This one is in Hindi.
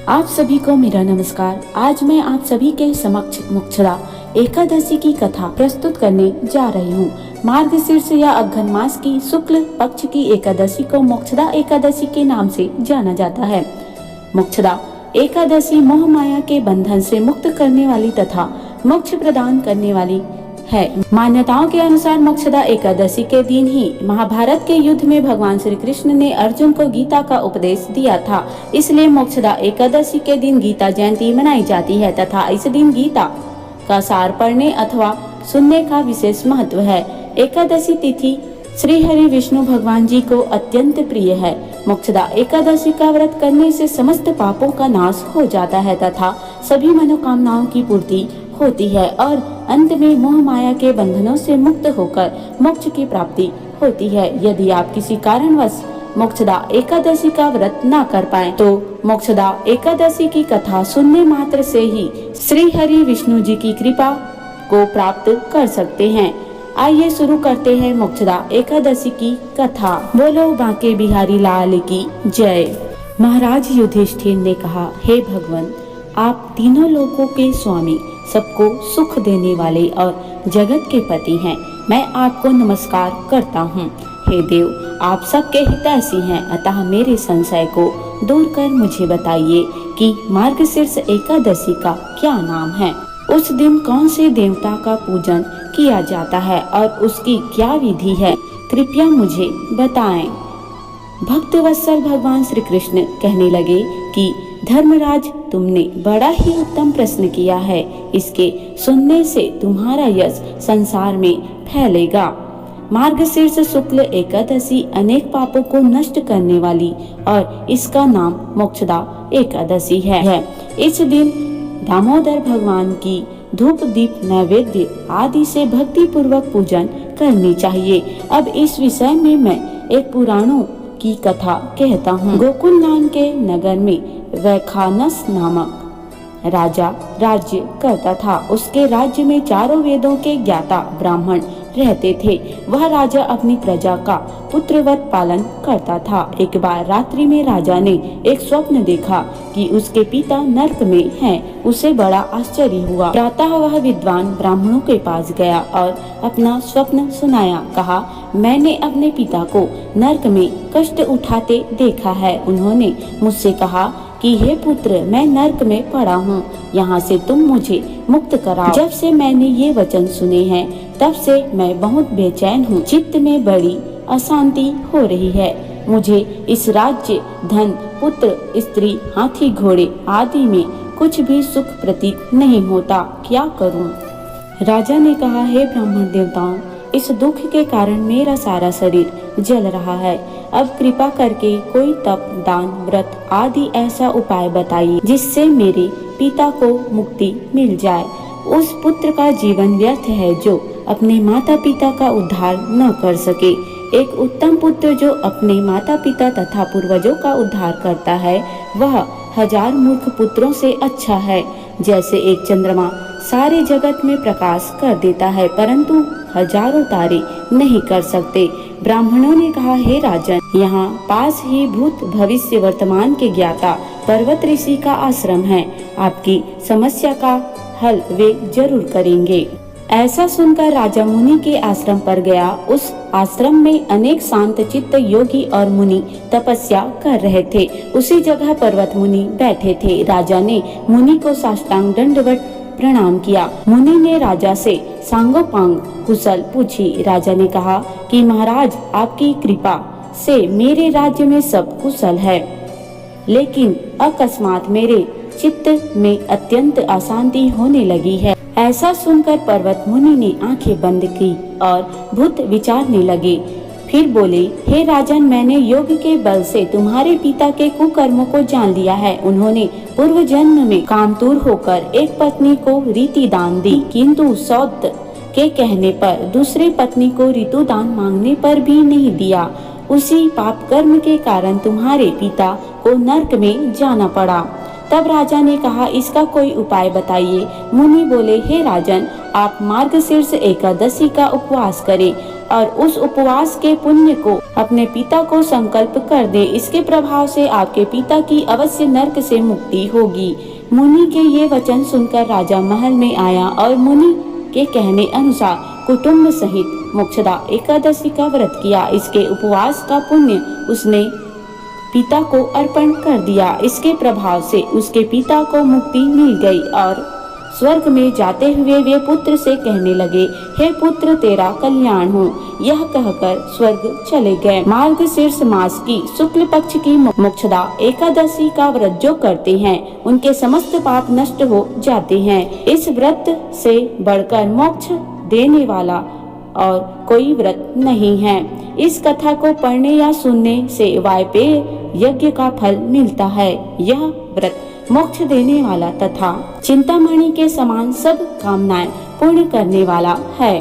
आप सभी को मेरा नमस्कार। आज मैं आप सभी के समक्ष मोक्षदा एकादशी की कथा प्रस्तुत करने जा रही हूँ। मार्गशीर्ष या अघ्न मास की शुक्ल पक्ष की एकादशी को मोक्षदा एकादशी के नाम से जाना जाता है। मोक्षदा एकादशी मोह माया के बंधन से मुक्त करने वाली तथा मोक्ष प्रदान करने वाली है। मान्यताओं के अनुसार मोक्षदा एकादशी के दिन ही महाभारत के युद्ध में भगवान श्री कृष्ण ने अर्जुन को गीता का उपदेश दिया था। इसलिए मोक्षदा एकादशी के दिन गीता जयंती मनाई जाती है तथा इस दिन गीता का सार पढ़ने अथवा सुनने का विशेष महत्व है। एकादशी तिथि श्री हरि विष्णु भगवान जी को अत्यंत प्रिय है। मोक्षदा एकादशी का व्रत करने से समस्त पापों का नाश हो जाता है तथा सभी मनोकामनाओं की पूर्ति होती है और अंत में मोह माया के बंधनों से मुक्त होकर मोक्ष की प्राप्ति होती है। यदि आप किसी कारणवश मोक्षदा एकादशी का व्रत न कर पाए तो मोक्षदा एकादशी की कथा सुनने मात्र से ही श्री हरि विष्णु जी की कृपा को प्राप्त कर सकते हैं। आइए शुरू करते हैं मोक्षदा एकादशी की कथा। बोलो बांके बिहारी लाल की जय। महाराज युधिष्ठिर ने कहा, हे भगवान, आप तीनों लोकों के स्वामी, सबको सुख देने वाले और जगत के पति हैं। मैं आपको नमस्कार करता हूँ। हे देव, आप सबके हितैषी हैं, अतः मेरे संशय को दूर कर मुझे बताइए कि मार्गशीर्ष एकादशी का क्या नाम है। उस दिन कौन से देवता का पूजन किया जाता है और उसकी क्या विधि है, कृपया मुझे बताएं। भक्त वत्सल भगवान श्री कृष्ण कहने लगे कि धर्मराज, तुमने बड़ा ही उत्तम प्रश्न किया है। इसके सुनने से तुम्हारा यश संसार में फैलेगा। मार्गशीर्ष शुक्ल एकादशी अनेक पापों को नष्ट करने वाली और इसका नाम मोक्षदा एकादशी है। इस दिन दामोदर भगवान की धूप दीप नैवेद्य आदि से भक्ति पूर्वक पूजन करनी चाहिए। अब इस विषय में मैं एक पुराणों की कथा कहता हूँ। गोकुल नाम के नगर में वैखानस नामक राजा राज्य करता था। उसके राज्य में चारों वेदों के ज्ञाता ब्राह्मण रहते थे। वह राजा अपनी प्रजा का पुत्रवत पालन करता था। एक बार रात्रि में राजा ने एक स्वप्न देखा कि उसके पिता नरक में हैं। उसे बड़ा आश्चर्य हुआ। प्रातः वह विद्वान ब्राह्मणों के पास गया और अपना स्वप्न सुनाया। कहा, मैंने अपने पिता को नरक में कष्ट उठाते देखा है। उन्होंने मुझसे कहा कि हे पुत्र, मैं नरक में पड़ा हूँ, यहाँ से तुम मुझे मुक्त कराओ। जब से मैंने ये वचन सुने हैं तब से मैं बहुत बेचैन हूँ। चित्त में बड़ी अशांति हो रही है। मुझे इस राज्य, धन, पुत्र, स्त्री, हाथी, घोड़े आदि में कुछ भी सुख प्रतीत नहीं होता। क्या करूँ? राजा ने कहा, हे ब्राह्मण देवताओं, इस दुख के कारण मेरा सारा शरीर जल रहा है। अब कृपा करके कोई तप, दान, व्रत आदि ऐसा उपाय बताइए जिससे मेरे पिता को मुक्ति मिल जाए। उस पुत्र का जीवन व्यर्थ है जो अपने माता पिता का उद्धार न कर सके। एक उत्तम पुत्र जो अपने माता पिता तथा पूर्वजों का उद्धार करता है, वह 1000 मूर्ख पुत्रों से अच्छा है। जैसे एक चंद्रमा सारे जगत में प्रकाश कर देता है परंतु हजारों तारे नहीं कर सकते। ब्राह्मणों ने कहा, हे राजन, यहाँ पास ही भूत भविष्य वर्तमान के ज्ञाता पर्वत ऋषि का आश्रम है। आपकी समस्या का हल वे जरूर करेंगे। ऐसा सुनकर राजा मुनि के आश्रम पर गया। उस आश्रम में अनेक शांत चित्त योगी और मुनि तपस्या कर रहे थे। उसी जगह पर्वत मुनि बैठे थे। राजा ने मुनि को साष्टांग दंडवत प्रणाम किया। मुनि ने राजा से सांगोपांग कुशल पूछी। राजा ने कहा कि महाराज, आपकी कृपा से मेरे राज्य में सब कुशल है, लेकिन अकस्मात मेरे चित्त में अत्यंत अशांति होने लगी है। ऐसा सुनकर पर्वत मुनि ने आंखें बंद की और भूत विचारने लगे। फिर बोले, हे राजन, मैंने योग के बल से तुम्हारे पिता के कुकर्मों को जान लिया है। उन्होंने पूर्व जन्म में कामतुर होकर एक पत्नी को रीति दान दी, किंतु सौत के कहने पर दूसरे पत्नी को ऋतु दान मांगने पर भी नहीं दिया। उसी पाप कर्म के कारण तुम्हारे पिता को नरक में जाना पड़ा। तब राजा ने कहा, इसका कोई उपाय बताइए। मुनि बोले, हे राजन, आप मार्गशीर्ष एकादशी का उपवास करें और उस उपवास के पुण्य को अपने पिता को संकल्प कर दे। इसके प्रभाव से आपके पिता की अवश्य नरक से मुक्ति होगी। मुनि के ये वचन सुनकर राजा महल में आया और मुनि के कहने अनुसार कुटुंब सहित मोक्षदा एकादशी का व्रत किया। इसके उपवास का पुण्य उसने पिता को अर्पण कर दिया। इसके प्रभाव से उसके पिता को मुक्ति मिल गई और स्वर्ग में जाते हुए वे पुत्र से कहने लगे, हे पुत्र तेरा कल्याण हो। यह कहकर स्वर्ग चले गए। मार्गशीर्ष मास की शुक्ल पक्ष की मोक्षदा एकादशी का व्रत जो करते हैं उनके समस्त पाप नष्ट हो जाते हैं। इस व्रत से बढ़कर मोक्ष देने वाला और कोई व्रत नहीं है। इस कथा को पढ़ने या सुनने से वायपेय यज्ञ का फल मिलता है। यह व्रत मोक्ष देने वाला तथा चिंतामणि के समान सब कामनाएं पूर्ण करने वाला है।